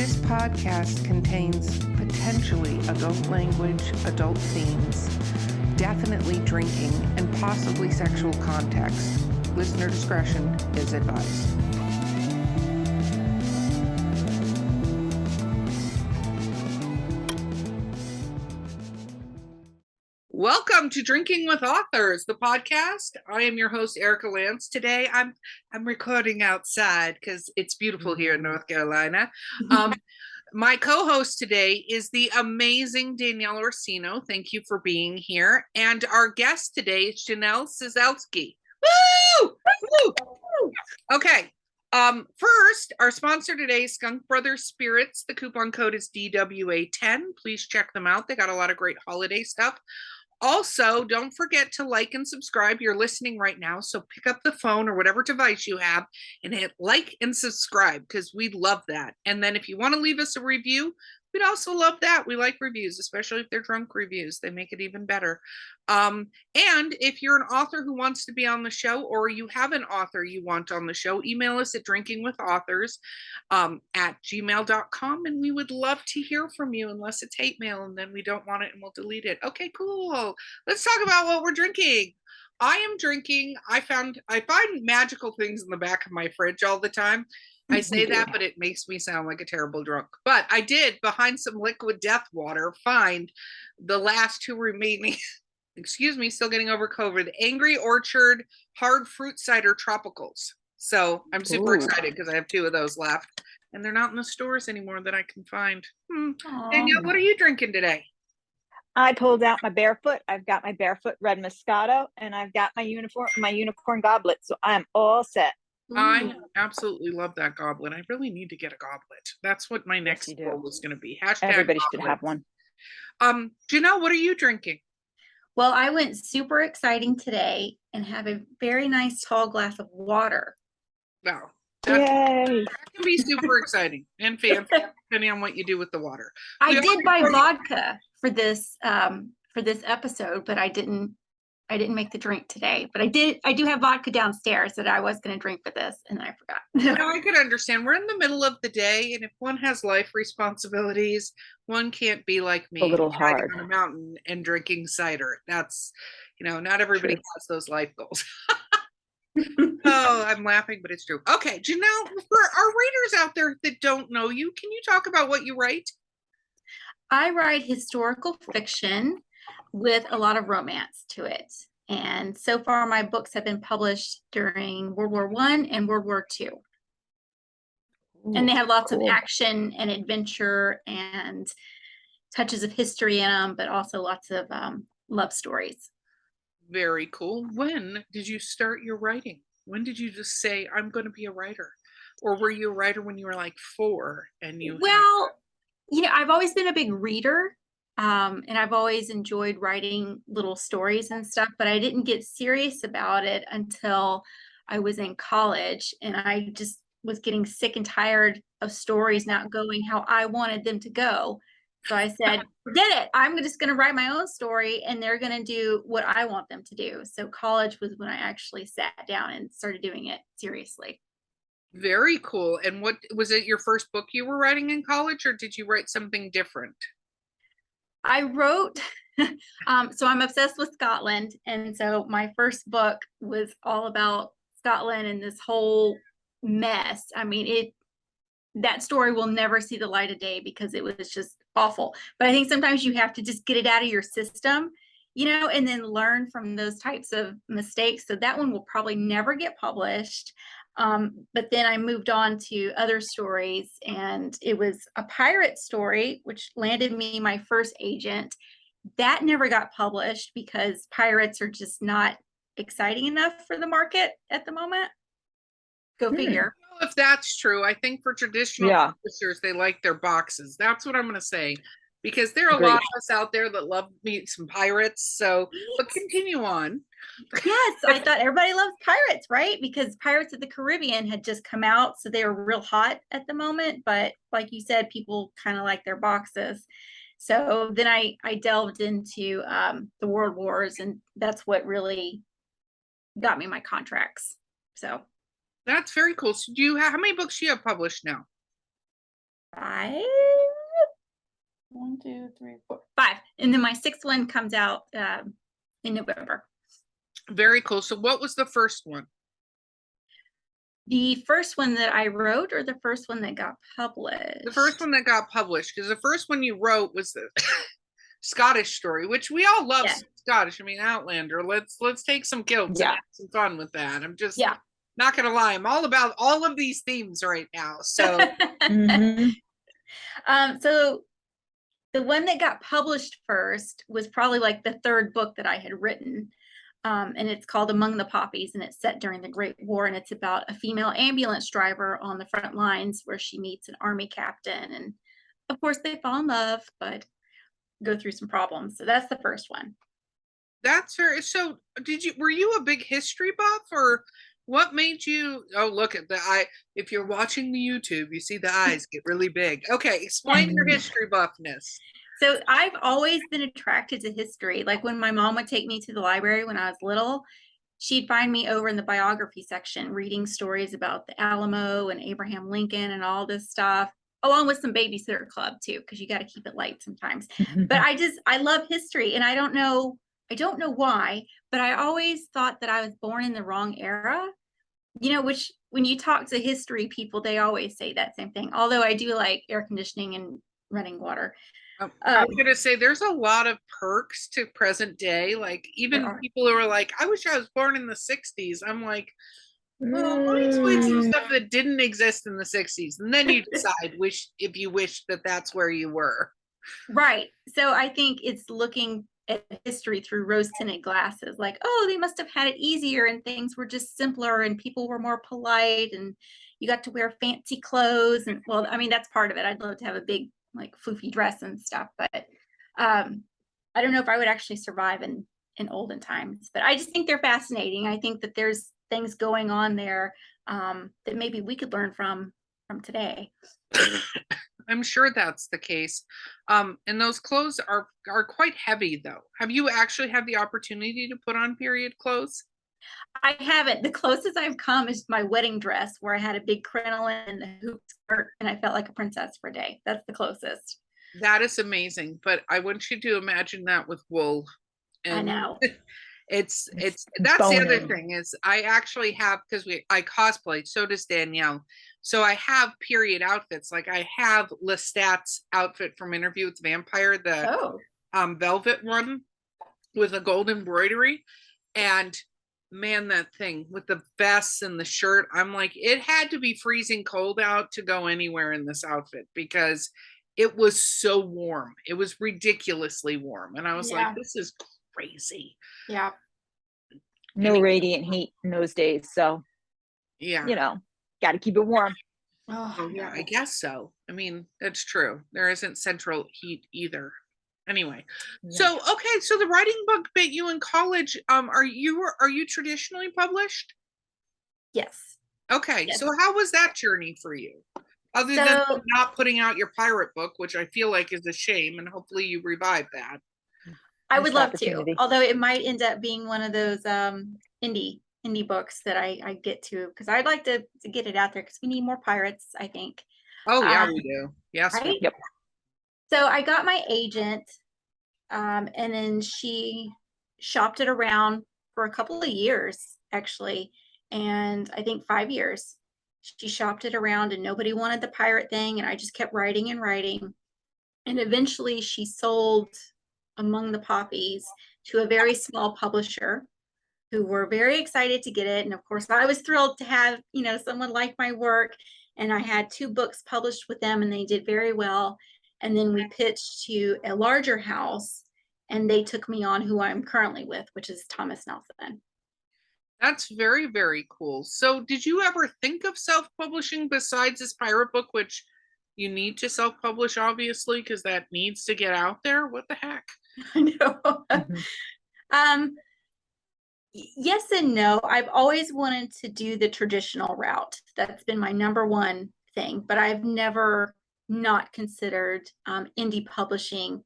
This podcast contains potentially adult language, adult themes, definitely drinking, and possibly sexual context. Listener discretion is advised. Welcome to Drinking with Authors, the podcast. I am your host, Erica Lance. Today, I'm recording outside because it's beautiful here in North Carolina. My co-host today is the amazing Danielle Orsino. Thank you for being here. And our guest today is Ciesielski. Woo! Woo! Okay. First, our sponsor today is Skunk Brothers Spirits. The coupon code is DWA10. Please check them out. They got a lot of great holiday stuff. Also, don't forget to like and subscribe. You're listening right now, so pick up the phone or whatever device you have and hit like and subscribe because we'd love that. And then if you want to leave us a review, we'd also love that. We like reviews, especially if they're drunk reviews. They make it even better. And if you're an author who wants to be on the show, or you have an author you want on the show, email us at drinkingwithauthors at gmail.com, and we would love to hear from you, unless it's hate mail, and then we don't want it and we'll delete it. Okay, cool. Let's talk about what we're drinking. I am drinking, I find magical things in the back of my fridge all the time. I say that, but it makes me sound like a terrible drunk. But I did, behind some liquid death water, find the last two remaining, excuse me, still getting over COVID, Angry Orchard Hard Fruit Cider Tropicals. So I'm super excited because I have two of those left. And they're not in the stores anymore that I can find. Danielle, what are you drinking today? I pulled out my Barefoot. I've got my Barefoot Red Moscato, and I've got my unicorn goblet. So I'm all set. I absolutely love that goblet. I really need to get a goblet. That's what my next goal is going to be. # Everybody should have one. Janelle, what are you drinking? Well, I went super exciting today and have a very nice tall glass of water. Wow. Yay. That can be super exciting and fancy, depending on what you do with the water. I did buy vodka for this episode, but I didn't make the drink today, but I do have vodka downstairs that I was going to drink for this, and I forgot. No, I could understand. We're in the middle of the day, and if one has life responsibilities, one can't be like me, a little hard on a mountain and drinking cider. That's, not everybody has those life goals. Oh, I'm laughing, but it's true. Okay, Janelle, for our readers out there that don't know you, can you talk about what you write? I write historical fiction with a lot of romance to it. And so far, my books have been published during World War I and World War II. And they have lots of action and adventure and touches of history in them, but also lots of love stories. Very cool. When did you start your writing? When did you just say, I'm going to be a writer? Or were you a writer when you were like 4 and you... Well, I've always been a big reader. And I've always enjoyed writing little stories and stuff, but I didn't get serious about it until I was in college, and I just was getting sick and tired of stories not going how I wanted them to go. So I said, forget it. I'm just going to write my own story, and they're going to do what I want them to do. So college was when I actually sat down and started doing it seriously. Very cool. And what was it, your first book you were writing in college, or did you write something different? I wrote, so I'm obsessed with Scotland. And so my first book was all about Scotland and this whole mess. I mean, that story will never see the light of day because it was just awful. But I think sometimes you have to just get it out of your system, and then learn from those types of mistakes. So that one will probably never get published. But then I moved on to other stories, and it was a pirate story, which landed me my first agent. That never got published because pirates are just not exciting enough for the market at the moment. Go figure. If that's true, I think for traditional publishers, they like their boxes. That's what I'm going to say, because there are a lot of us out there that love me some pirates. So, but continue on. Yes, I thought everybody loves pirates, right? Because Pirates of the Caribbean had just come out, so they were real hot at the moment. But like you said, people kind of like their boxes. So then I delved into the World Wars, and that's what really got me my contracts. So that's very cool. So how many books do you have published now? 5. 1, 2, 3, 4, 5. And then my 6th one comes out in November. Very cool. So what was the first one? The first one that I wrote, or the first one that got published? The first one that got published, because the first one you wrote was the Scottish story, which we all love. Yeah. Scottish. I mean, Outlander. Let's take some kilts and have some fun with that. I'm just not gonna lie. I'm all about all of these themes right now. So, so the one that got published first was probably like the 3rd book that I had written. And it's called Among the Poppies, and it's set during the Great War, and it's about a female ambulance driver on the front lines where she meets an army captain, and of course they fall in love but go through some problems. So that's the first one. That's very. So were you a big history buff, or what made you? Oh, look at the eye. If you're watching the YouTube, you see the eyes get really big. Okay, explain your history buffness. So I've always been attracted to history. Like when my mom would take me to the library when I was little, she'd find me over in the biography section reading stories about the Alamo and Abraham Lincoln and all this stuff, along with some Babysitter Club too, because you got to keep it light sometimes. But I love history, and I don't know why, but I always thought that I was born in the wrong era. Which when you talk to history people, they always say that same thing. Although I do like air conditioning and running water. I was gonna say there's a lot of perks to present day. Like even people who are like, I wish I was born in the 60s. I'm like, well, let me explain some stuff that didn't exist in the 60s. And then you decide if you wish that that's where you were. Right. So I think it's looking at history through rose-tinted glasses, like, oh, they must have had it easier and things were just simpler and people were more polite and you got to wear fancy clothes. And well, I mean, that's part of it. I'd love to have a big like floofy dress and stuff, but I don't know if I would actually survive in olden times, but I just think they're fascinating. I think that there's things going on there that maybe we could learn from today. I'm sure that's the case. And those clothes are quite heavy though. Have you actually had the opportunity to put on period clothes? I haven't. The closest I've come is my wedding dress, where I had a big crinoline and a hoop skirt, and I felt like a princess for a day. That's the closest. That is amazing, but I want you to imagine that with wool. And I know. It's that's the other thing is I actually have, because I cosplay, so does Danielle. So I have period outfits. Like I have Lestat's outfit from Interview with the Vampire, the velvet one with a gold embroidery. And man, that thing with the vests and the shirt, I'm like, it had to be freezing cold out to go anywhere in this outfit because it was so warm. It was ridiculously warm. And I was like, this is crazy. Yeah. No radiant heat in those days. So, got to keep it warm. Oh, yeah, I guess so. I mean, that's true. There isn't central heat either. Anyway, so the writing bug bit you in college. Are you traditionally published? Yes. Okay, so how was that journey for you? Other than not putting out your pirate book, which I feel like is a shame, and hopefully you revive that. I would love to, although it might end up being one of those indie books that I get to, because I'd like to get it out there because we need more pirates, I think. Oh yeah, we do. Yes. Right? Yep. So I got my agent, and then she shopped it around for a couple of years, actually. And I think 5 years. She shopped it around and nobody wanted the pirate thing. And I just kept writing and writing. And eventually she sold Among the Poppies to a very small publisher who were very excited to get it. And of course, I was thrilled to have, someone like my work. And I had 2 books published with them and they did very well. And then we pitched to a larger house and they took me on, who I'm currently with, which is Thomas Nelson. That's very, very cool. So did you ever think of self-publishing besides this pirate book, which you need to self-publish, obviously, because that needs to get out there? What the heck? I know. Yes and no. I've always wanted to do the traditional route. That's been my number one thing, but I've never not considered indie publishing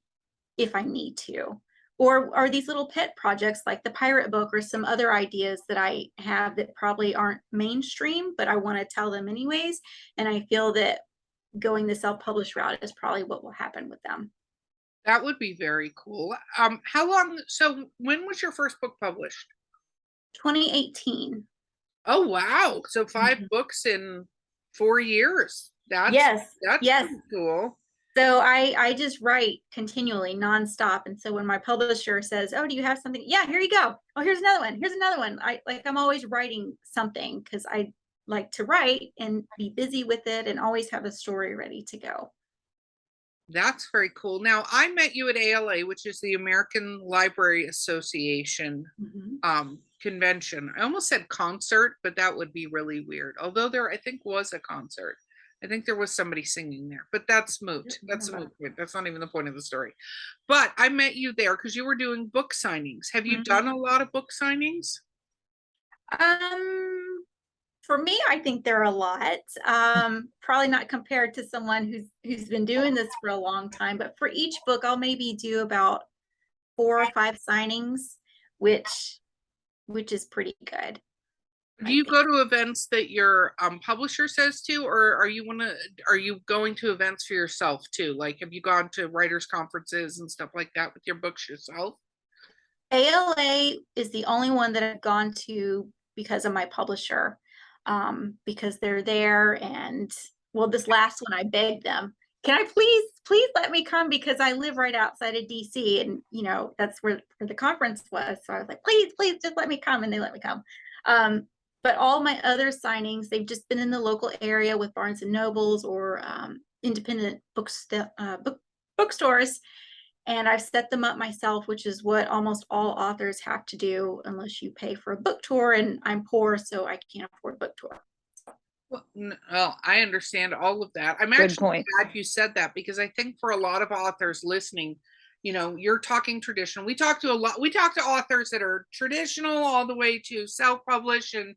if I need to, or these little pet projects like the pirate book or some other ideas that I have that probably aren't mainstream, but I want to tell them anyways. And I feel that going the self-published route is probably what will happen with them. That would be very cool. How long, so when was your first book published? 2018. Oh, wow. So 5 Mhm. books in 4 years. Yes, That's yes. pretty cool. So I just write continually nonstop. And so when my publisher says, "Oh, do you have something?" Yeah, here you go. Oh, here's another one. Here's another one. I'm always writing something because I like to write and be busy with it and always have a story ready to go. That's very cool. Now, I met you at ALA, which is the American Library Association convention. I almost said concert, but that would be really weird. Although there, I think, was a concert. I think there was somebody singing there, but that's moot. That's a moot point. That's not even the point of the story. But I met you there because you were doing book signings. Have you done a lot of book signings? For me, I think there are a lot. Probably not compared to someone who's been doing this for a long time, but for each book, I'll maybe do about 4 or 5 signings, which is pretty good. Do you go to events that your publisher says to, or are you going to events for yourself too? Like, have you gone to writers' conferences and stuff like that with your books yourself? ALA is the only one that I've gone to because of my publisher, because they're there. And well, this last one, I begged them, "Can I please let me come?" Because I live right outside of DC, and that's where the conference was. So I was like, "Please, just let me come," and they let me come. But all my other signings, they've just been in the local area with Barnes and Nobles or independent bookstores. And I've set them up myself, which is what almost all authors have to do unless you pay for a book tour. And I'm poor, so I can't afford a book tour. Well, I understand all of that. I'm Good actually point. glad you said that because I think for a lot of authors listening, you're talking traditional. We talk to authors that are traditional all the way to self-publish and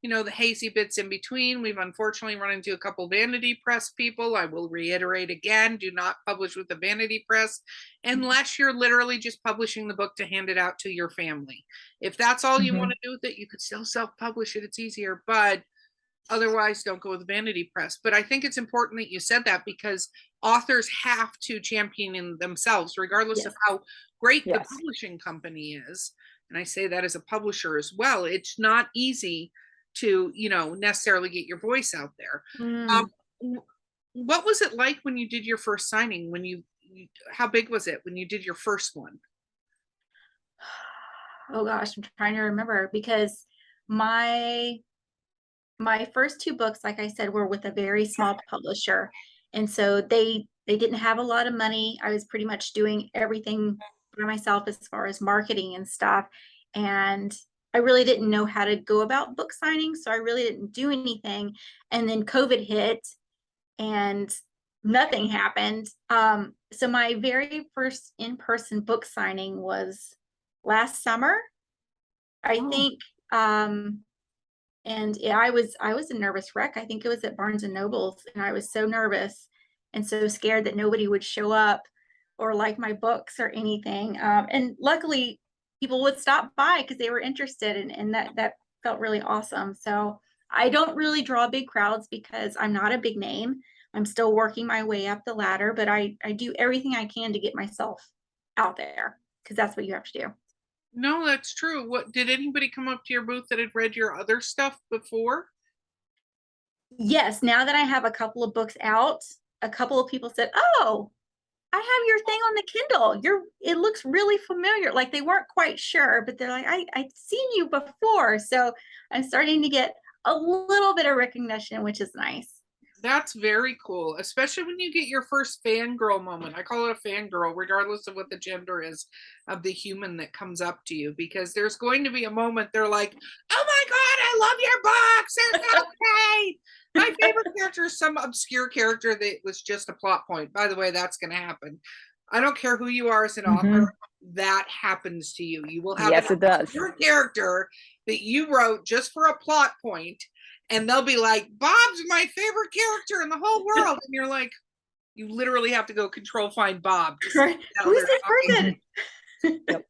the hazy bits in between. We've unfortunately run into a couple vanity press people. I will reiterate again, do not publish with the vanity press unless you're literally just publishing the book to hand it out to your family. If that's all you want to do with it, you could still self-publish it. It's easier, but otherwise don't go with the vanity press. But I think it's important that you said that because authors have to champion themselves regardless of how great the publishing company is. And I say that as a publisher as well. It's not easy to necessarily get your voice out there. What was it like when you did your first signing? How big was it when you did your first one? Oh gosh, I'm trying to remember because my first 2 books, like I said, were with a very small publisher, and so they didn't have a lot of money. I was pretty much doing everything by myself as far as marketing and stuff, and I really didn't know how to go about book signings, so I really didn't do anything. And then COVID hit and nothing happened. So my very first in-person book signing was last summer, I think. And I was a nervous wreck. I think it was at Barnes and Nobles, and I was so nervous and so scared that nobody would show up or like my books or anything. And luckily, people would stop by because they were interested, and that felt really awesome. So I don't really draw big crowds because I'm not a big name. I'm still working my way up the ladder, but I do everything I can to get myself out there because that's what you have to do. No, that's true. What did anybody come up to your booth that had read your other stuff before? Yes, now that I have a couple of books out, a couple of people said, "Oh, I have your thing on the Kindle. It looks really familiar." Like they weren't quite sure, but they're like, I've seen you before. So I'm starting to get a little bit of recognition, which is nice. That's very cool, especially when you get your first fangirl moment. I call it a fangirl, regardless of what the gender is of the human that comes up to you, because there's going to be a moment they're like, "Oh my God, I love your books. They're so great." My favorite character is some obscure character that was just a plot point. By the way, that's going to happen. I don't care who you are as an author, that happens to you. You will have Yes, it does. your character that you wrote just for a plot point, and they'll be like, "Bob's my favorite character in the whole world." And you're like, you literally have to go control find Bob. Right. Who's this person? Yep.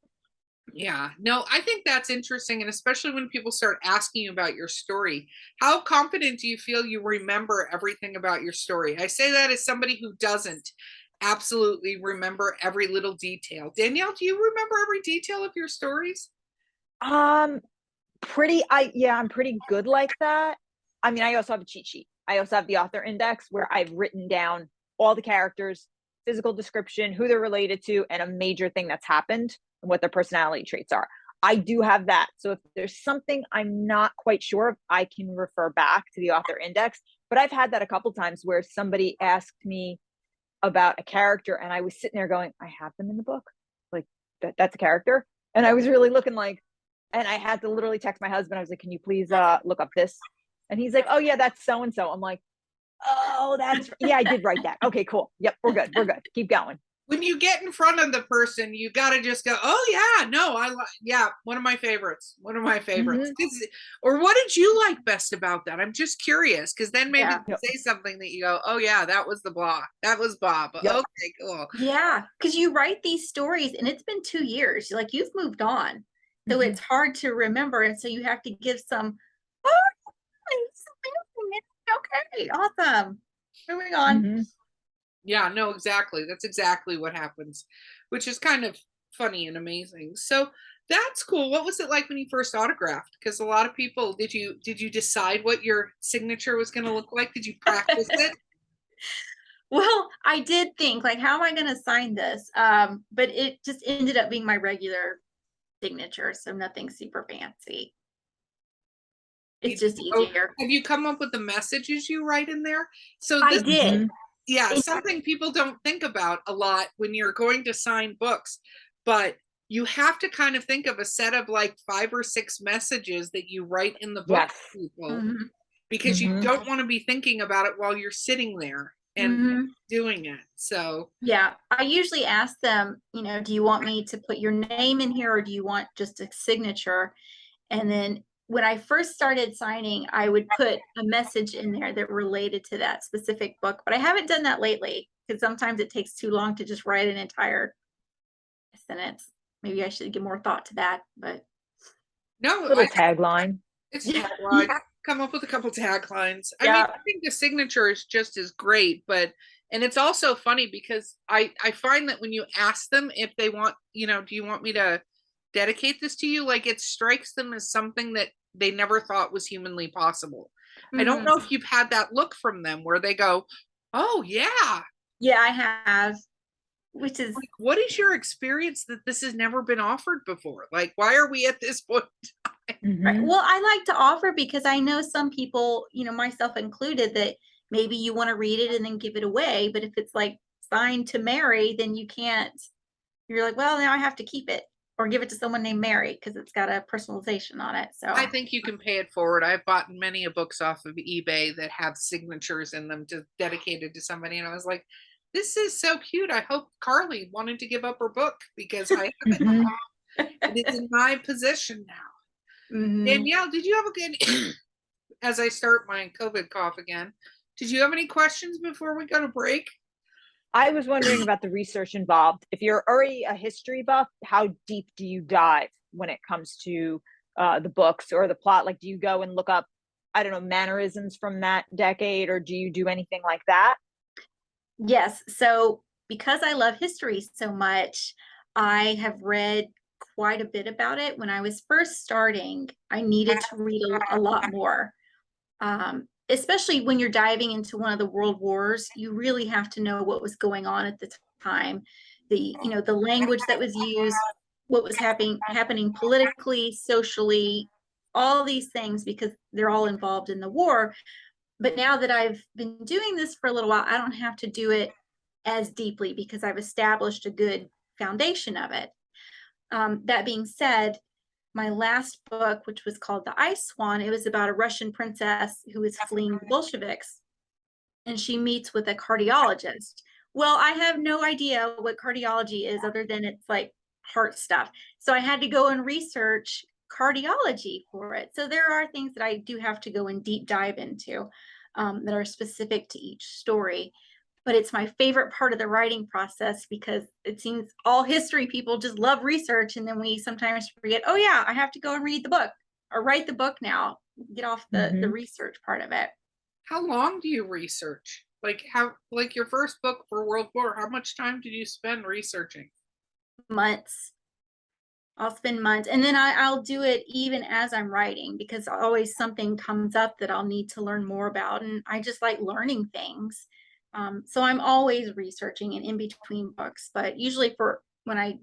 Yeah, no, I think that's interesting. And especially when people start asking you about your story, how confident do you feel you remember everything about your story? I say that as somebody who doesn't absolutely remember every little detail. Danielle, do you remember every detail of your stories? Um, I'm pretty good like that. I mean, I also have a cheat sheet. I also have the author index where I've written down all the characters, physical description, who they're related to, and a major thing that's happened and what their personality traits are. I do have that. So if there's something I'm not quite sure of, I can refer back to the author index. But I've had that a couple times where somebody asked me about a character and I was sitting there going, I have them in the book. Like that's a character. And I was really looking like, and I had to literally text my husband. I was like, can you please look up this? And he's like, oh yeah, that's so and so. I'm like, oh, yeah, I did write that. Okay, cool. Yep, we're good. We're good. Keep going. When you get in front of the person, you got to just go, oh yeah, no, yeah, one of my favorites, one of my favorites. Or what did you like best about that? I'm just curious, because then maybe you say something that you go, oh yeah, that was the blah, that was Bob. Yep. Okay, cool. Yeah, because you write these stories and it's been 2 years, like you've moved on, so it's hard to remember, and so you have to give some, oh, okay, awesome, moving on. Yeah, no, exactly. That's exactly what happens, which is kind of funny and amazing. So that's cool. What was it like when you first autographed? Because a lot of people, did you decide what your signature was going to look like? Did you practice it? Well, I did think like, how am I going to sign this? But it just ended up being my regular signature, so nothing super fancy. It's just easier. Have you come up with the messages you write in there? So I did. Yeah, something people don't think about a lot when you're going to sign books, but you have to kind of think of a set of like 5 or 6 messages that you write in the book to people, because you don't want to be thinking about it while you're sitting there and doing it. So yeah, I usually ask them, do you want me to put your name in here or do you want just a signature? And then when I first started signing, I would put a message in there that related to that specific book, but I haven't done that lately because sometimes it takes too long to just write an entire sentence. Maybe I should give more thought to that, but no, little tagline. It's tagline. Come up with a couple taglines. I mean, I think the signature is just as great, and it's also funny because I find that when you ask them if they want, do you want me to dedicate this to you? Like, it strikes them as something that they never thought was humanly possible. I don't know if you've had that look from them where they go, oh yeah. Yeah, I have. Which is like, what is your experience that this has never been offered before? Like, why are we at this point? Right. Well, I like to offer because I know some people, myself included, that maybe you want to read it and then give it away. But if it's like signed to Mary, then you can't. You're like, well, now I have to keep it or give it to someone named Mary because it's got a personalization on it. So I think you can pay it forward. I've bought many books off of eBay that have signatures in them dedicated to somebody, and I was like, this is so cute. I hope Carly wanted to give up her book because I have it. It's in my possession now. Danielle, did you have a good, as I start my COVID cough again, did you have any questions before we go to break? I was wondering about the research involved. If you're already a history buff, how deep do you dive when it comes to the books or the plot? Like, do you go and look up, I don't know, mannerisms from that decade, or do you do anything like that? Yes. So because I love history so much, I have read quite a bit about it. When I was first starting, I needed to read a lot more. Especially when you're diving into one of the world wars, you really have to know what was going on at the time, the language that was used, what was happening politically, socially, all these things, because they're all involved in the war. But now that I've been doing this for a little while, I don't have to do it as deeply because I've established a good foundation of it. That being said, my last book, which was called The Ice Swan, it was about a Russian princess who is fleeing the Bolsheviks, and she meets with a cardiologist. Well, I have no idea what cardiology is other than it's like heart stuff. So I had to go and research cardiology for it. So there are things that I do have to go and deep dive into that are specific to each story. but it's my favorite part of the writing process because it seems all history people just love research. And then we sometimes forget, oh yeah, I have to go and read the book or write the book now, get off the research part of it. How long do you research? Like your first book for World War, how much time did you spend researching? Months. I'll spend months, and then I'll do it even as I'm writing because always something comes up that I'll need to learn more about, and I just like learning things. So I'm always researching and in between books, but usually for when I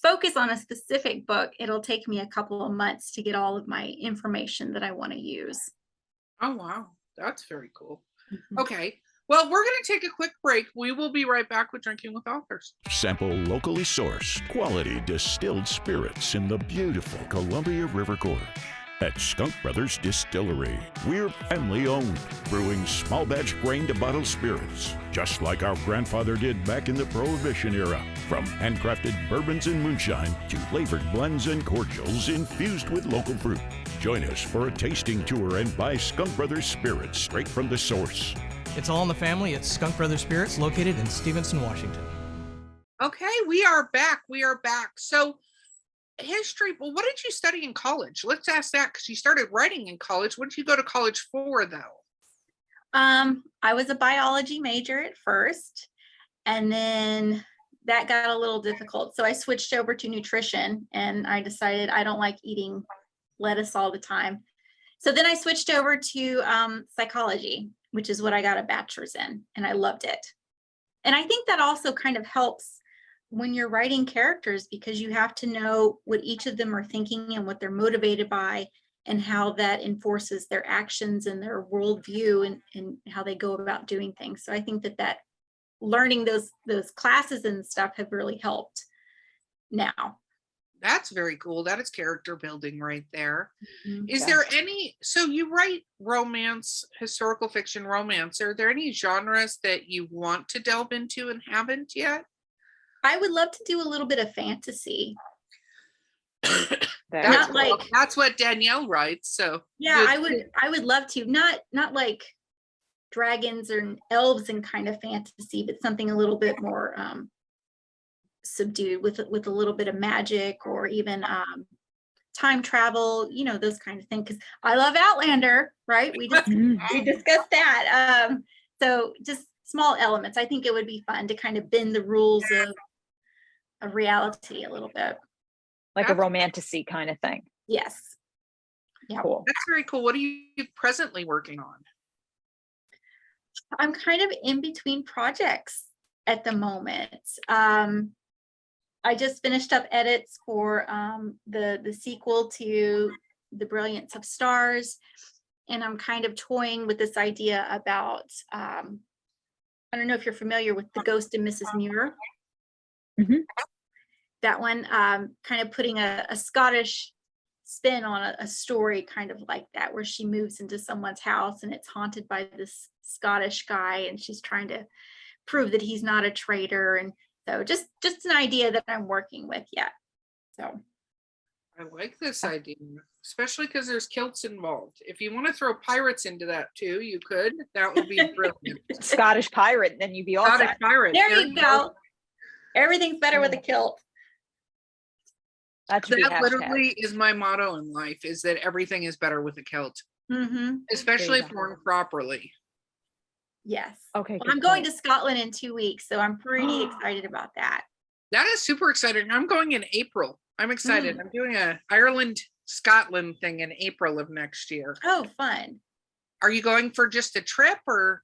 focus on a specific book, it'll take me a couple of months to get all of my information that I want to use. Oh, wow. That's very cool. Okay. Well, we're going to take a quick break. We will be right back with Drinking with Authors. Sample locally sourced, quality distilled spirits in the beautiful Columbia River Gorge. At Skunk Brothers Distillery, we're family owned, brewing small batch grain to bottle spirits, just like our grandfather did back in the Prohibition era. From handcrafted bourbons and moonshine to flavored blends and cordials infused with local fruit. Join us for a tasting tour and buy Skunk Brothers spirits straight from the source. It's all in the family at Skunk Brothers Spirits, located in Stevenson, Washington. Okay, we are back. So, history, well, what did you study in college? Let's ask that because you started writing in college. What did you go to college for, though? I was a biology major at first, and then that got a little difficult. So I switched over to nutrition, and I decided I don't like eating lettuce all the time. So then I switched over to psychology, which is what I got a bachelor's in, and I loved it. And I think that also kind of helps when you're writing characters because you have to know what each of them are thinking and what they're motivated by and how that enforces their actions and their worldview and how they go about doing things. So I think that learning those classes and stuff have really helped now. That's very cool. That is character building right there. Is Yeah. there any, so you write romance, historical fiction romance. Are there any genres that you want to delve into and haven't yet? I would love to do a little bit of fantasy. That's, Not like, that's what Danielle writes. So yeah, I would love to, not like dragons or elves and kind of fantasy, but something a little bit more subdued with a little bit of magic or even time travel, those kind of things. Because I love Outlander, right? We discussed that. So just small elements. I think it would be fun to kind of bend the rules of reality a little bit. Like a romantasy kind of thing. Yes. Yeah. Cool. that's very cool. What are you presently working on? I'm kind of in between projects at the moment. I just finished up edits for the sequel to The Brilliance of Stars, and I'm kind of toying with this idea about I don't know if you're familiar with The Ghost of Mrs. Muir. That one, kind of putting a Scottish spin on a story kind of like that, where she moves into someone's house and it's haunted by this Scottish guy and she's trying to prove that he's not a traitor. And so just an idea that I'm working with yet. So I like this idea, especially because there's kilts involved. If you want to throw pirates into that too, you could. That would be brilliant. Scottish pirate, then you'd be all Scottish set. pirate. there you go. Everything's better with a kilt. That should be That hashtag. literally is my motto in life: is that everything is better with a kilt, especially if go. worn properly. Yes. Okay. Well, I'm going to Scotland in 2 weeks, so I'm pretty excited about that. That is super exciting. I'm going in April. I'm excited. I'm doing a Ireland Scotland thing in April of next year. Oh, fun. Are you going for just a trip or?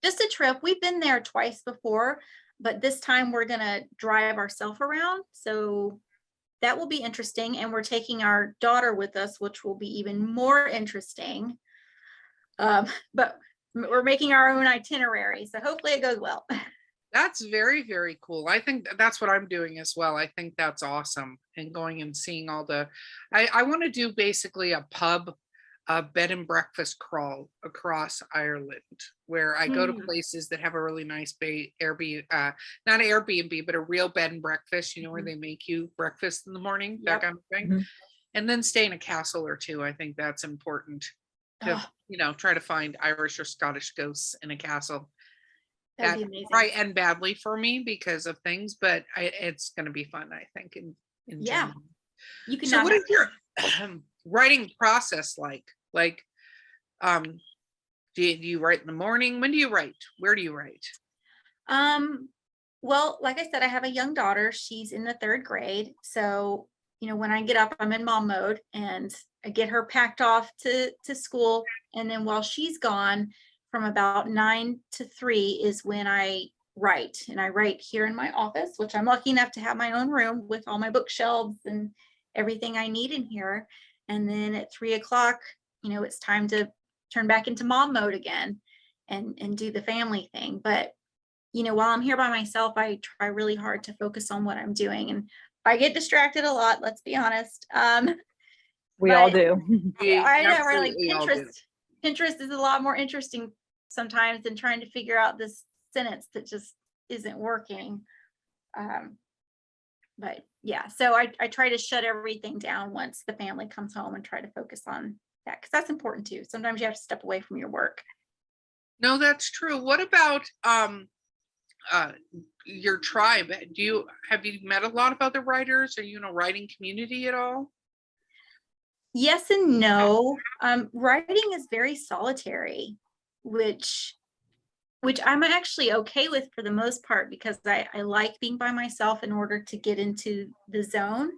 Just a trip. We've been there twice before, but this time we're going to drive ourselves around. So that will be interesting. And we're taking our daughter with us, which will be even more interesting. But we're making our own itinerary. So hopefully it goes well. That's very, very cool. I think that's what I'm doing as well. I think that's awesome. And going and seeing all I want to do basically a pub, a bed and breakfast crawl across Ireland, where I go to places that have a really nice Airbnb, not Airbnb, but a real bed and breakfast, where they make you breakfast in the morning, that kind of thing. And then stay in a castle or two. I think that's important to, try to find Irish or Scottish ghosts in a castle. That'd be amazing. probably end badly for me because of things, but it's going to be fun, I think, in Yeah. general. You can So not what have is your writing process like? Like, do you write in the morning? When do you write? Where do you write? Well, like I said, I have a young daughter. She's in the 3rd grade. So, when I get up, I'm in mom mode and I get her packed off to school. And then while she's gone, from about 9 to 3 is when I write. And I write here in my office, which I'm lucky enough to have my own room with all my bookshelves and everything I need in here. And then at 3 o'clock, it's time to turn back into mom mode again and do the family thing. But while I'm here by myself, I try really hard to focus on what I'm doing. And I get distracted a lot, let's be honest. We all do. I know, right? Like Absolutely all do. Pinterest is a lot more interesting sometimes than trying to figure out this sentence that just isn't working. But yeah, so I try to shut everything down once the family comes home and try to focus on that, because that's important too. Sometimes you have to step away from your work. No, that's true. What about your tribe? Have you met a lot of other writers? Are you in a writing community at all? Yes and no. Writing is very solitary, which I'm actually okay with for the most part, because I like being by myself in order to get into the zone.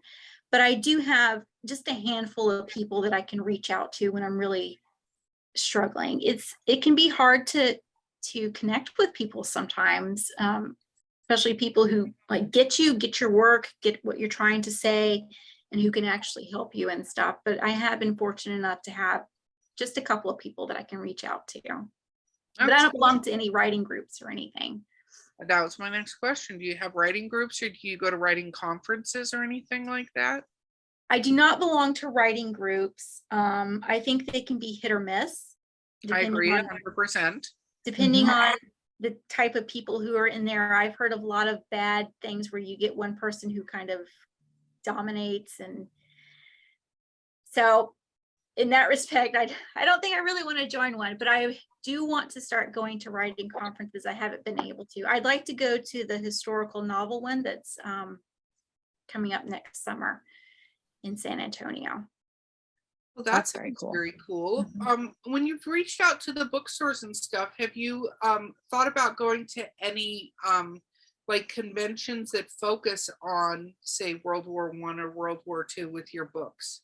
But I do have just a handful of people that I can reach out to when I'm really struggling. It can be hard to connect with people sometimes, especially people who like get your work, get what you're trying to say, and who can actually help you and stuff. But I have been fortunate enough to have just a couple of people that I can reach out to. But I don't belong to any writing groups or anything. That was my next question. Do you have writing groups, or do you go to writing conferences or anything like that? I do not belong to writing groups. I think they can be hit or miss. I agree 100%. Depending on the type of people who are in there. I've heard of a lot of bad things where you get one person who kind of dominates. And so in that respect, I don't think I really want to join one, but I do want to start going to writing conferences. I haven't been able to. I'd like to go to the historical novel one that's coming up next summer in San Antonio. Well, that's very cool. Very cool. When you've reached out to the bookstores and stuff, have you thought about going to any like conventions that focus on, say, World War I or World War II with your books?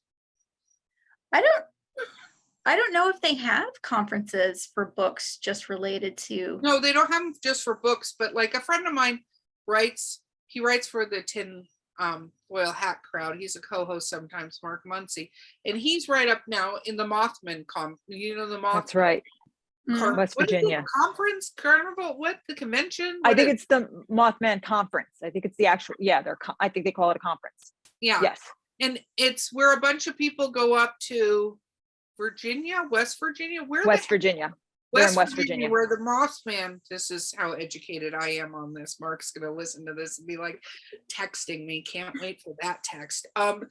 I don't know if they have conferences for books just related to. No, they don't have them just for books, but like a friend of mine he writes for the Tin Foil Hat Crowd. He's a co-host sometimes, Mark Muncy, and he's right up now in the Mothman the Mothman. That's right. West Virginia. Conference, carnival, what, the convention? I think it's the Mothman conference. I think it's the actual, I think they call it a conference. Yeah. Yes. And it's where a bunch of people go up to West Virginia. West Virginia. We're in West Virginia. Where the Mothman, this is how educated I am on this. Mark's going to listen to this and be like texting me. Can't wait for that text. But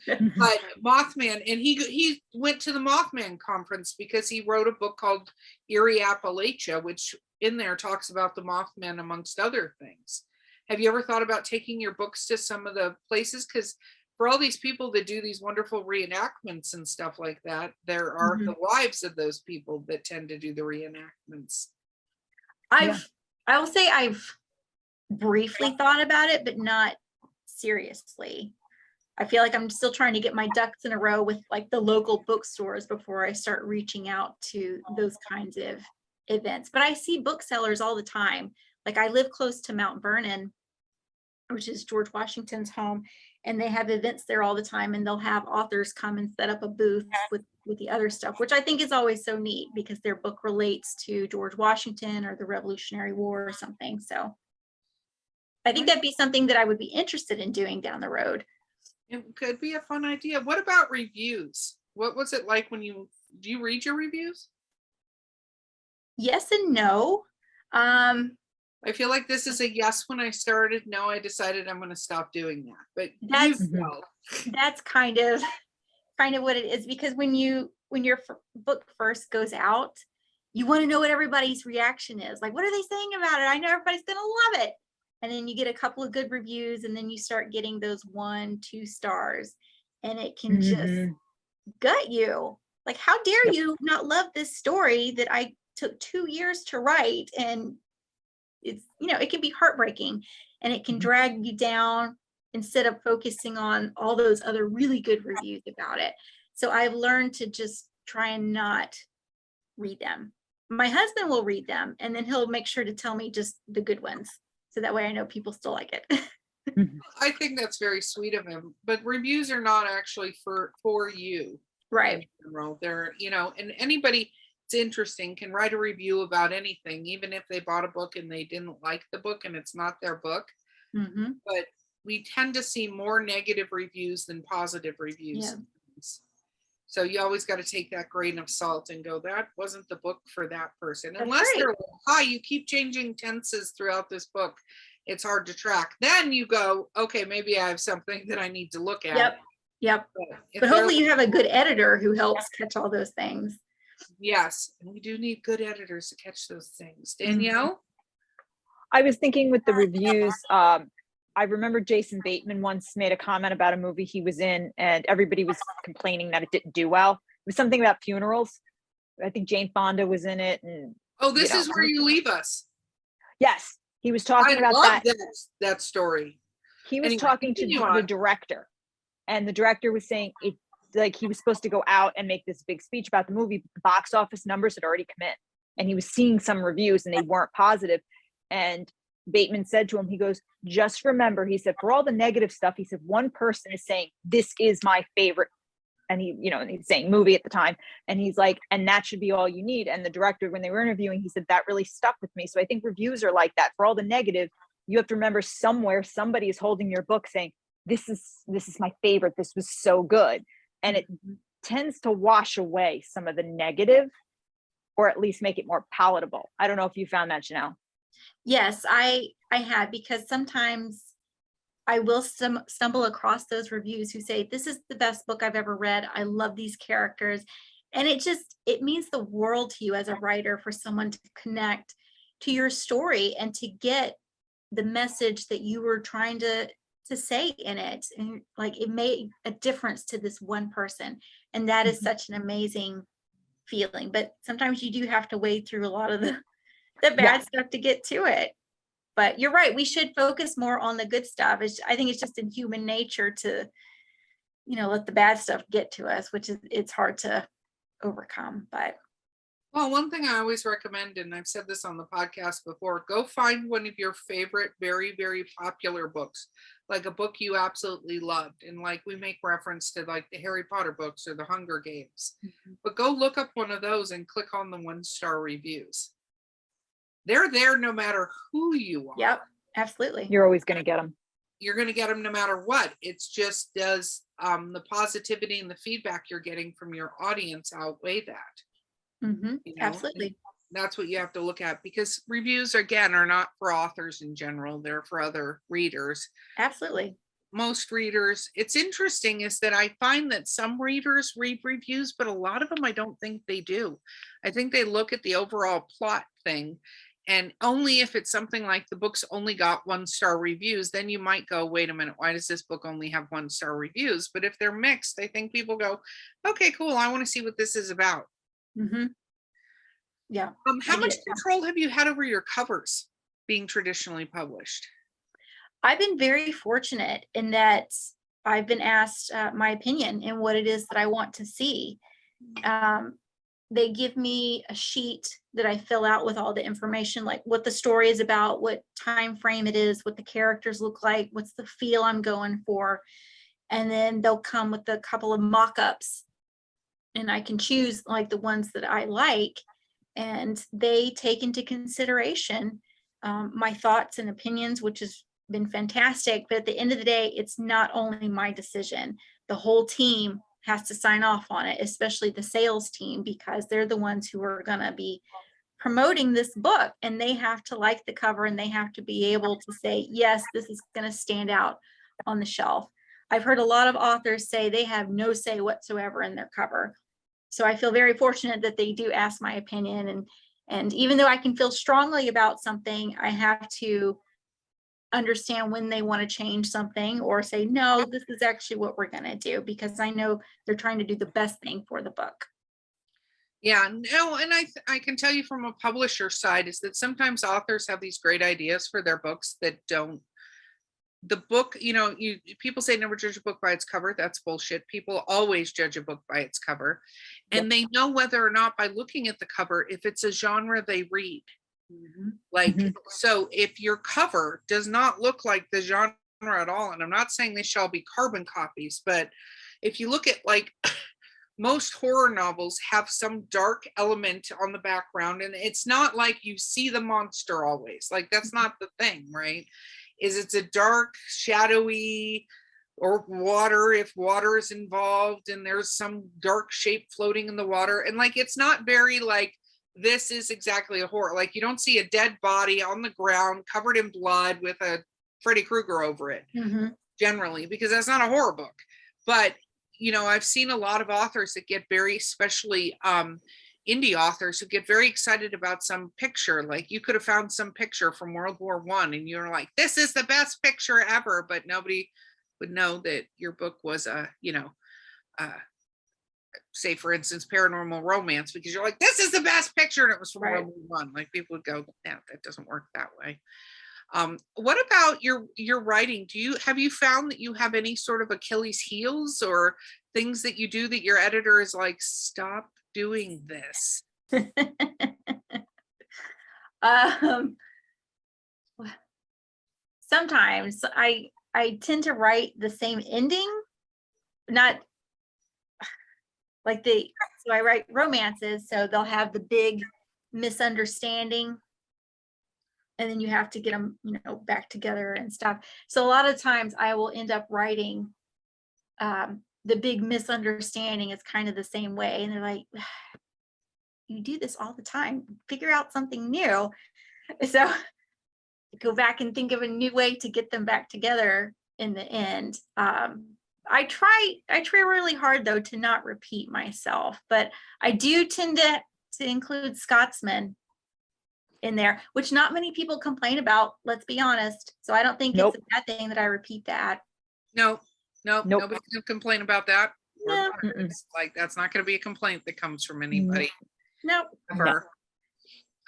Mothman, and he went to the Mothman conference because he wrote a book called Eerie Appalachia, which in there talks about the Mothman amongst other things. Have you ever thought about taking your books to some of the places? Because for all these people that do these wonderful reenactments and stuff like that, there are the wives of those people that tend to do the reenactments. I will say I've briefly thought about it, but not seriously. I feel like I'm still trying to get my ducks in a row with like the local bookstores before I start reaching out to those kinds of events. But I see booksellers all the time. Like I live close to Mount Vernon, which is George Washington's home, and they have events there all the time, and they'll have authors come and set up a booth with the other stuff, which I think is always so neat because their book relates to George Washington or the Revolutionary War or something. So I think that'd be something that I would be interested in doing down the road. It could be a fun idea. What about reviews? What was it like do you read your reviews? Yes and no. I feel like this is a yes when I started. No, I decided I'm going to stop doing that. But that's kind of what it is, because when your book first goes out, you want to know what everybody's reaction is. Like, what are they saying about it? I know everybody's going to love it. And then you get a couple of good reviews, and then you start getting those 1-2 stars, and it can just gut you. Like, how dare you not love this story that I took 2 years to write? And it's, it can be heartbreaking, and it can drag you down instead of focusing on all those other really good reviews about it. So I've learned to just try and not read them. My husband will read them, and then he'll make sure to tell me just the good ones. So that way I know people still like it. I think that's very sweet of him, but reviews are not actually for you. Right. They're, and anybody it's interesting can write a review about anything, even if they bought a book and they didn't like the book and it's not their book. But we tend to see more negative reviews than positive reviews. Yeah. So you always got to take that grain of salt and go, that wasn't the book for that person. That's unless they're like, hi, you keep changing tenses throughout this book, it's hard to track. Then you go, okay, maybe I have something that I need to look at. Yep. But hopefully you have a good editor who helps catch all those things. Yes. And we do need good editors to catch those things. Danielle? I was thinking with the reviews, I remember Jason Bateman once made a comment about a movie he was in, and everybody was complaining that it didn't do well. It was something about funerals. I think Jane Fonda was in it. And this is where you leave us. Yes. He was talking about that story. He was talking to the director, and the director was saying it, like, he was supposed to go out and make this big speech about the movie. The box office numbers had already come in, and he was seeing some reviews and they weren't positive. And Bateman said to him, he goes, just remember, he said, for all the negative stuff, he said, one person is saying, this is my favorite. And he, he's saying movie at the time. And he's like, and that should be all you need. And the director, when they were interviewing, he said, that really stuck with me. So I think reviews are like that. For all the negative, you have to remember somewhere somebody is holding your book saying, this is my favorite. This was so good. And it tends to wash away some of the negative, or at least make it more palatable. I don't know if you found that, Janelle. Yes, I had, because sometimes I will stumble across those reviews who say, this is the best book I've ever read. I love these characters. And it means the world to you as a writer for someone to connect to your story and to get the message that you were trying to say in it. And like, it made a difference to this one person. And that is such an amazing feeling. But sometimes you do have to wade through a lot of the bad stuff to get to it. But you're right, we should focus more on the good stuff. I think it's just in human nature to, let the bad stuff get to us, which is, it's hard to overcome. But well, one thing I always recommend, and I've said this on the podcast before, go find one of your favorite, very, very popular books, like a book you absolutely loved. And like, we make reference to like the Harry Potter books or the Hunger Games, but go look up one of those and click on the 1-star reviews. They're there no matter who you are. Yep, absolutely. You're always going to get them. You're going to get them no matter what. It's just, does the positivity and the feedback you're getting from your audience outweigh that? Absolutely. And that's what you have to look at, because reviews, again, are not for authors in general. They're for other readers. Absolutely. Most readers, it's interesting is that I find that some readers read reviews, but a lot of them, I don't think they do. I think they look at the overall plot thing. And only if it's something like the book's only got 1-star reviews, then you might go, wait a minute, why does this book only have 1-star reviews? But if they're mixed, I think people go, okay, cool, I want to see what this is about. Yeah. How much control have you had over your covers being traditionally published? I've been very fortunate in that I've been asked my opinion and what it is that I want to see. They give me a sheet that I fill out with all the information, like what the story is about, what time frame it is, what the characters look like, what's the feel I'm going for. And then they'll come with a couple of mock-ups, and I can choose like the ones that I like, and they take into consideration my thoughts and opinions, which has been fantastic. But at the end of the day, it's not only my decision. The whole team has to sign off on it, especially the sales team, because they're the ones who are going to be promoting this book, and they have to like the cover, and they have to be able to say, yes, this is going to stand out on the shelf. I've heard a lot of authors say they have no say whatsoever in their cover. So I feel very fortunate that they do ask my opinion, and even though I can feel strongly about something, I have to understand when they want to change something or say, no, this is actually what we're going to do, because I know they're trying to do the best thing for the book. Yeah, no, and I can tell you from a publisher side is that sometimes authors have these great ideas for their books that don't. The book, people say never judge a book by its cover. That's bullshit. People always judge a book by its cover, and they know whether or not by looking at the cover if it's a genre they read. Like, so if your cover does not look like the genre at all, and I'm not saying they shall be carbon copies, but if you look at like most horror novels have some dark element on the background, and it's not like you see the monster always. Like, that's not the thing, right? It's a dark, shadowy, or water, if water is involved, and there's some dark shape floating in the water. And like, it's not very like, this is exactly a horror. Like, you don't see a dead body on the ground covered in blood with a Freddy Krueger over it, generally, because that's not a horror book. But I've seen a lot of authors that get very, especially indie authors, who get very excited about some picture. Like, you could have found some picture from World War I and you're like, this is the best picture ever, but nobody would know that your book was say for instance Paranormal Romance, because you're like, this is the best picture, and it was from World War I. Like, people would go, no, that doesn't work that way. What about your writing? Have you found that you have any sort of Achilles heels or things that you do that your editor is like, stop doing this? Sometimes I tend to write the same ending, not like so I write romances, so they'll have the big misunderstanding, and then you have to get them, back together and stuff. So a lot of times I will end up writing the big misunderstanding is kind of the same way. And they're like, you do this all the time, figure out something new. So go back and think of a new way to get them back together in the end. I try really hard though to not repeat myself, but I do tend to include Scotsman in there, which not many people complain about, let's be honest. So I don't think it's a bad thing that I repeat that. No, nobody's gonna complain about that. No. It's like, that's not going to be a complaint that comes from anybody. No. Ever.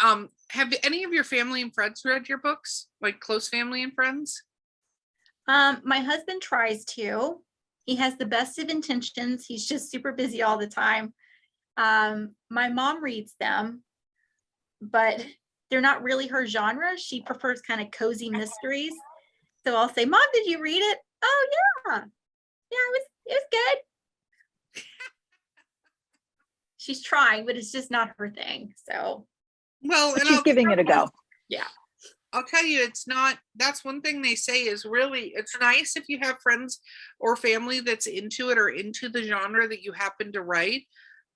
Have any of your family and friends read your books? Like, close family and friends? My husband tries to. He has the best of intentions. He's just super busy all the time. My mom reads them, but they're not really her genre. She prefers kind of cozy mysteries. So I'll say, Mom, did you read it? Oh yeah. Yeah, it was good. She's trying, but it's just not her thing. So well, and she's giving it a go. Yeah. I'll tell you, it's not, that's one thing they say is really, it's nice if you have friends or family that's into it or into the genre that you happen to write,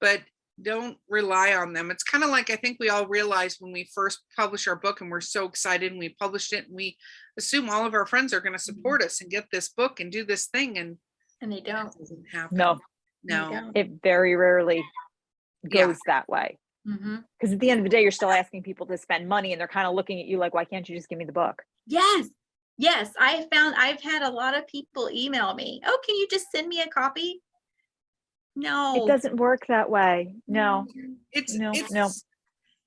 but don't rely on them. It's kind of like, I think we all realize when we first publish our book and we're so excited and we published it and we assume all of our friends are going to support us and get this book and do this thing, and they don't. Doesn't happen. No, it very rarely goes that way. Because at the end of the day, you're still asking people to spend money, and they're kind of looking at you like, why can't you just give me the book? Yes. I've had a lot of people email me, oh, can you just send me a copy? No, it doesn't work that way. No.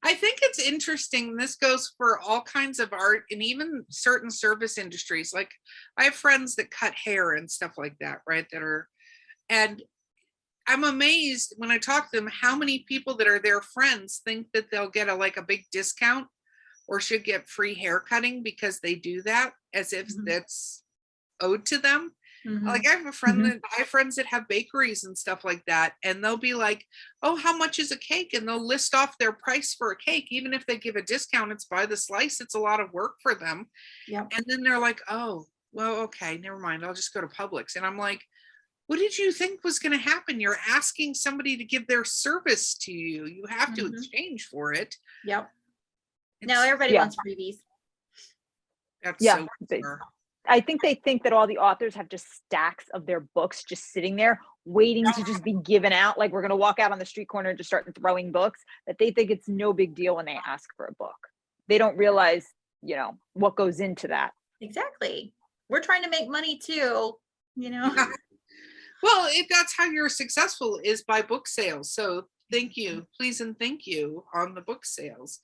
I think it's interesting. This goes for all kinds of art and even certain service industries. Like, I have friends that cut hair and stuff like that, right? And I'm amazed when I talk to them how many people that are their friends think that they'll get a big discount or should get free hair cutting because they do that, as if that's owed to them. Like, I have I have friends that have bakeries and stuff like that, and they'll be like, oh, how much is a cake? And they'll list off their price for a cake. Even if they give a discount, it's by the slice. It's a lot of work for them. Yep. And then they're like, oh, well, okay, never mind. I'll just go to Publix. And I'm like, what did you think was going to happen? You're asking somebody to give their service to you. You have to exchange for it. Yep. Now everybody wants freebies. That's so bizarre. I think they think that all the authors have just stacks of their books just sitting there waiting to just be given out. Like we're going to walk out on the street corner and just start throwing books, that they think it's no big deal when they ask for a book. They don't realize, what goes into that. Exactly. We're trying to make money too, Well, that's how you're successful, is by book sales. So thank you, please, and thank you on the book sales.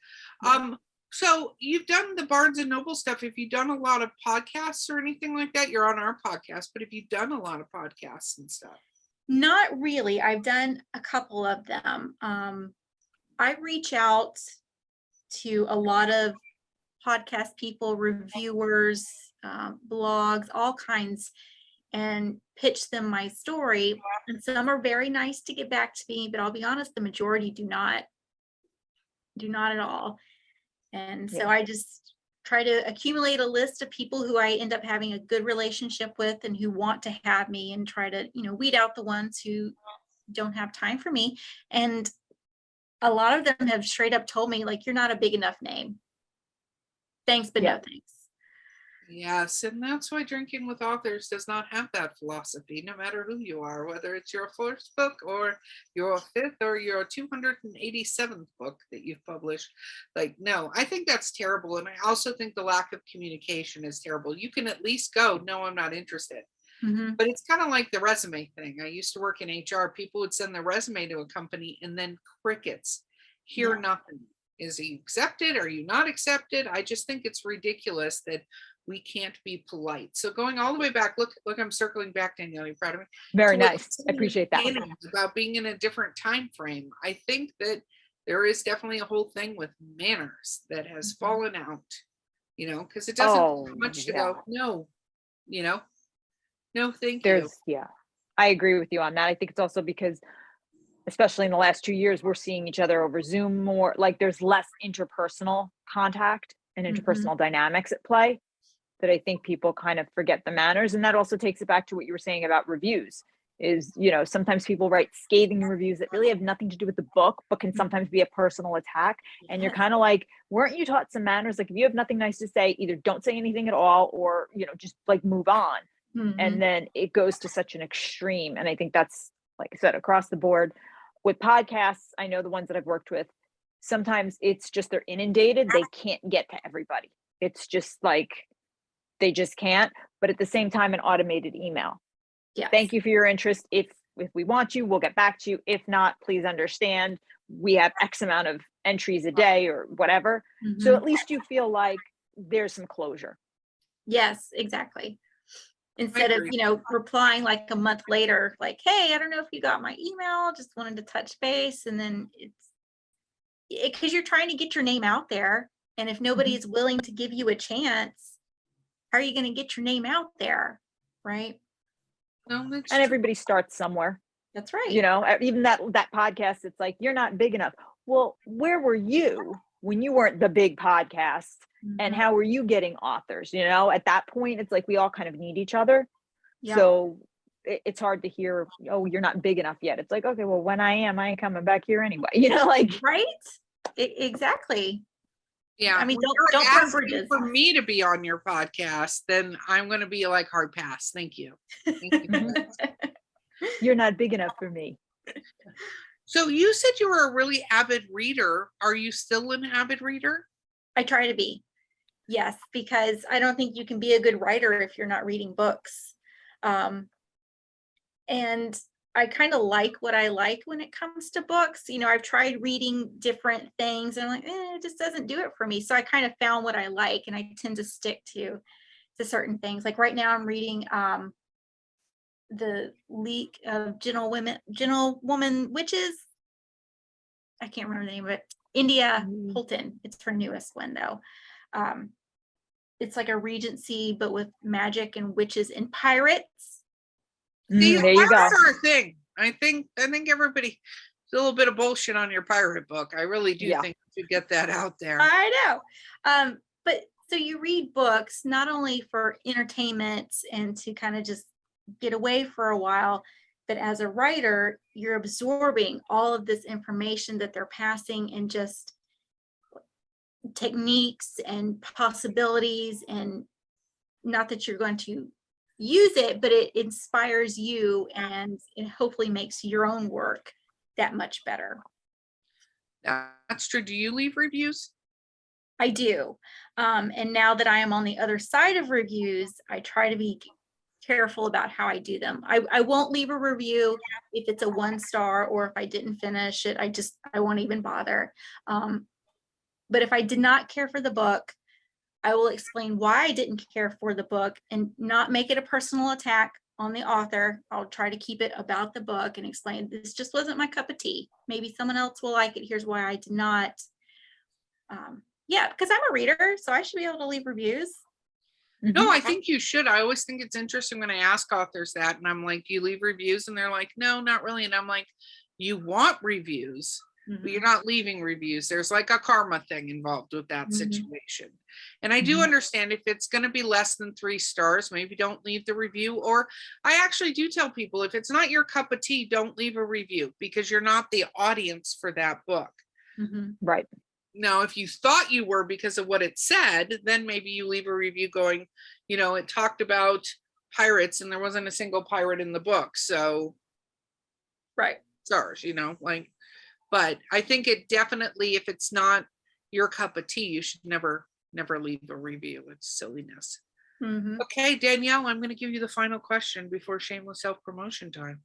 So you've done the Barnes and Noble stuff. Have you done a lot of podcasts or anything like that? You're on our podcast, but have you done a lot of podcasts and stuff? Not really. I've done a couple of them. I reach out to a lot of podcast people, reviewers, blogs, all kinds, and pitch them my story. And some are very nice to get back to me, but I'll be honest, the majority do not at all. And so I just try to accumulate a list of people who I end up having a good relationship with and who want to have me, and try to, weed out the ones who don't have time for me. And a lot of them have straight up told me, like, you're not a big enough name. Thanks, but no thanks. Yes, and that's why Drinking with Authors does not have that philosophy, no matter who you are, whether it's your first book or your fifth or your 287th book that you've published. Like, no, I think that's terrible. And I also think the lack of communication is terrible. You can at least go, no, I'm not interested. But it's kind of like the resume thing. I used to work in HR. People would send their resume to a company and then crickets, hear nothing. Is he accepted? Are you not accepted? I just think it's ridiculous that we can't be polite. So going all the way back, look, I'm circling back, Danielle. You're proud of me. Very nice. I appreciate that. About being in a different time frame. I think that there is definitely a whole thing with manners that has fallen out, because it doesn't take much to go, no, no, thank you. I agree with you on that. I think it's also because, especially in the last 2 years, we're seeing each other over Zoom more. Like there's less interpersonal contact and interpersonal dynamics at play, that I think people kind of forget the manners. And that also takes it back to what you were saying about reviews is, sometimes people write scathing reviews that really have nothing to do with the book, but can sometimes be a personal attack. And you're kind of like, weren't you taught some manners? Like if you have nothing nice to say, either don't say anything at all, or, just like move on. And then it goes to such an extreme. And I think that's, like I said, across the board. With podcasts, I know the ones that I've worked with, sometimes it's just they're inundated. They can't get to everybody. It's just like, they just can't. But at the same time, an automated email. Yeah. Thank you for your interest. If we want you, we'll get back to you. If not, please understand we have X amount of entries a day or whatever. So at least you feel like there's some closure. Yes, exactly. Instead of, replying like a month later, like, hey, I don't know if you got my email, just wanted to touch base. And then it's because you're trying to get your name out there. And if nobody is willing to give you a chance, how are you going to get your name out there? Right. No, and everybody starts somewhere. That's right. Even that podcast, it's like, you're not big enough. Well, where were you when you weren't the big podcast? And how were you getting authors? At that point, it's like we all kind of need each other. Yeah. So it's hard to hear, oh, you're not big enough yet. It's like, okay, well, when I am, I ain't coming back here anyway. Right? Exactly. Yeah. I mean, don't burn bridges. For me to be on your podcast, then I'm going to be like, hard pass. Thank you. Thank you. You're not big enough for me. So you said you were a really avid reader. Are you still an avid reader? I try to be. Yes, because I don't think you can be a good writer if you're not reading books. And I kind of like what I like when it comes to books. I've tried reading different things and I'm like, it just doesn't do it for me. So I kind of found what I like, and I tend to stick to certain things. Like right now I'm reading The League of Gentlewoman Witches. I can't remember the name of it. India Holton. It's her newest one though. It's like a Regency, but with magic and witches and pirates. There you go. Our thing. I think everybody, a little bit of bullshit on your pirate book. I really do think you should get that out there. I know. But so you read books not only for entertainment and to kind of just get away for a while, but as a writer, you're absorbing all of this information that they're passing, and just techniques and possibilities, and not that you're going to, use it, but it inspires you and it hopefully makes your own work that much better. That's true. Do you leave reviews? I do. And now that I am on the other side of reviews, I try to be careful about how I do them. I won't leave a review if it's a 1-star, or if I didn't finish it, I won't even bother. But if I did not care for the book, I will explain why I didn't care for the book and not make it a personal attack on the author. I'll try to keep it about the book and explain this just wasn't my cup of tea. Maybe someone else will like it. Here's why I did not. Yeah, because I'm a reader, so I should be able to leave reviews. No, I think you should. I always think it's interesting when I ask authors that, and I'm like, do you leave reviews? And they're like, no, not really. And I'm like, you want reviews, but you're not leaving reviews. There's like a karma thing involved with that situation. And I do understand if it's going to be less than 3 stars, maybe don't leave the review. Or I actually do tell people, if it's not your cup of tea, don't leave a review, because you're not the audience for that book. Right. Now, if you thought you were because of what it said, then maybe you leave a review going, you know, it talked about pirates and there wasn't a single pirate in the book. So, Right. stars, you know, like, but I think it definitely, if it's not your cup of tea, you should never leave a review. It's silliness. Okay, Danielle, I'm going to give you the final question before shameless self-promotion time.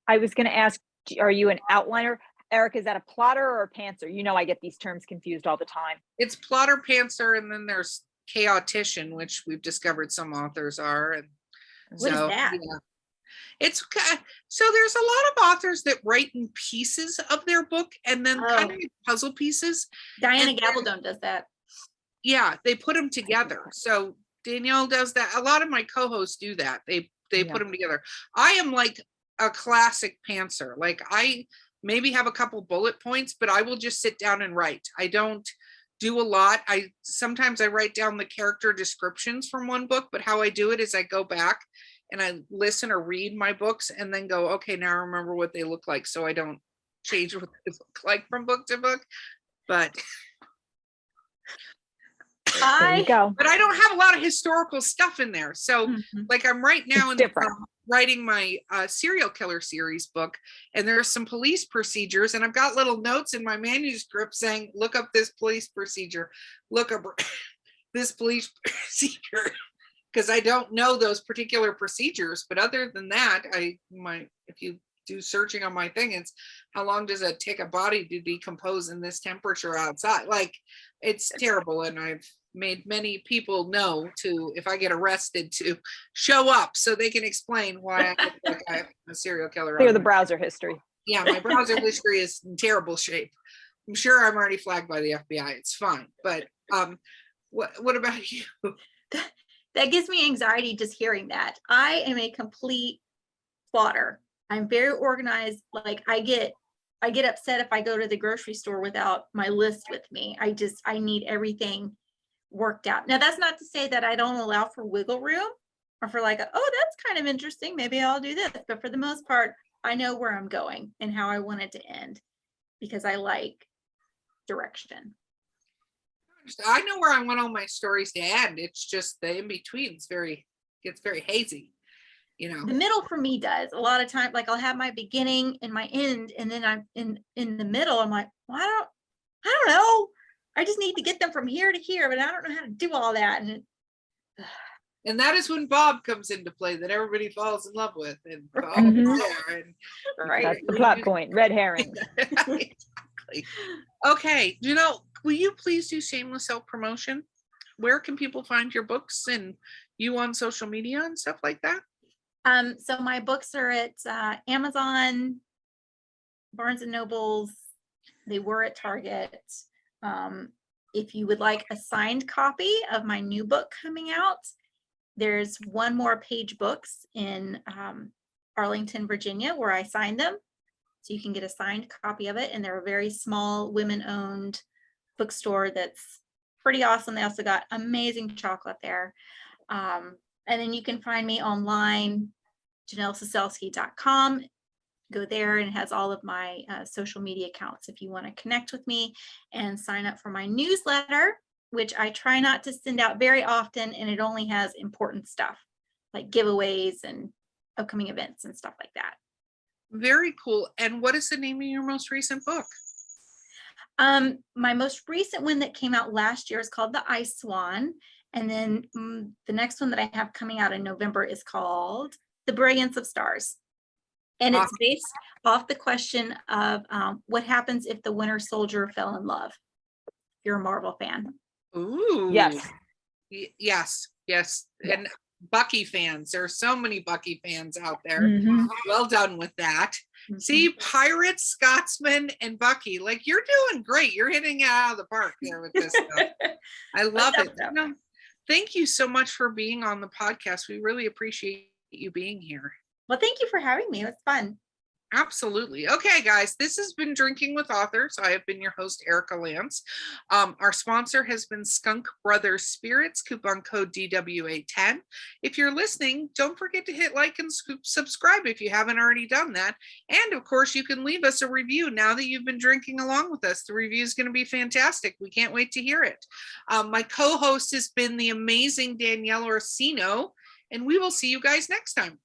I was going to ask, are you an outliner? Eric, is that a plotter or a pantser? You know, I get these terms confused all the time. It's plotter, pantser, and then there's chaotician, which we've discovered some authors are. And What is that? Yeah. It's so there's a lot of authors that write in pieces of their book and then kind of puzzle pieces. Diana Gabaldon does that. Yeah, they put them together. So Danielle does that. A lot of my co-hosts do that. They put them together. I am like a classic pantser. Like I maybe have a couple bullet points, but I will just sit down and write. I don't do a lot. Sometimes I write down the character descriptions from one book, but how I do it is I go back and I listen or read my books and then go, okay, now I remember what they look like. So I don't change what they look like from book to book, but There you go. but I don't have a lot of historical stuff in there. So like I'm right now writing my serial killer series book, and there's some police procedures, and I've got little notes in my manuscript saying, look up this police procedure, look up this police procedure, because I don't know those particular procedures. But other than that, if you do searching on my thing, it's how long does it take a body to decompose in this temperature outside? Like, it's terrible. And I've made many people know to, if I get arrested, to show up so they can explain why I look like I'm a serial killer. Clear the browser history. Yeah, my browser history is in terrible shape. I'm sure I'm already flagged by the FBI. It's fine. But what about you? That gives me anxiety just hearing that. I am a complete plotter. I'm very organized. Like I get upset if I go to the grocery store without my list with me. I need everything worked out. Now that's not to say that I don't allow for wiggle room or for like, oh, that's kind of interesting, maybe I'll do this. But for the most part, I know where I'm going and how I want it to end because I like direction. I know where I want all my stories to end. It's just the in-between gets very hazy. You know, the middle for me does a lot of times. Like I'll have my beginning and my end, and then I'm in the middle. I'm like, well, I don't know. I just need to get them from here to here, but I don't know how to do all that. And that is when Bob comes into play, that everybody falls in love with, and Bob is there. And right, that's the plot point. Red herring. Exactly. Okay, you know, will you please do shameless self-promotion? Where can people find your books and you on social media and stuff like that? So my books are at Amazon, Barnes and Nobles. They were at Target. If you would like a signed copy of my new book coming out, there's One More Page Books in Arlington, Virginia, where I signed them. So you can get a signed copy of it. And they're a very small women-owned bookstore that's pretty awesome. They also got amazing chocolate there. And then you can find me online, JanelleCiesielski.com. Go there and it has all of my social media accounts if you want to connect with me and sign up for my newsletter, which I try not to send out very often, and it only has important stuff. like giveaways and upcoming events and stuff like that. Very cool. And what is the name of your most recent book? My most recent one that came out last year is called The Ice Swan. And then the next one that I have coming out in November is called The Brilliance of Stars. And it's based off the question of what happens if the Winter Soldier fell in love. If you're a Marvel fan. Ooh. Yes. Yes. Yes. And Bucky fans. There are so many Bucky fans out there. Mhm. Well done with that. Mhm. See, Pirates, Scotsman, and Bucky. Like, you're doing great. You're hitting it out of the park there with this stuff. I love it. No, thank you so much for being on the podcast. We really appreciate you being here. Well, thank you for having me. It was fun. Absolutely. Okay, guys, this has been Drinking with Authors. I have been your host, Erica Lance. Our sponsor has been Skunk Brothers Spirits, coupon code DWA10. If you're listening, don't forget to hit like and subscribe if you haven't already done that. And of course, you can leave us a review now that you've been drinking along with us. The review is going to be fantastic. We can't wait to hear it. My co-host has been the amazing Danielle Orsino, and we will see you guys next time.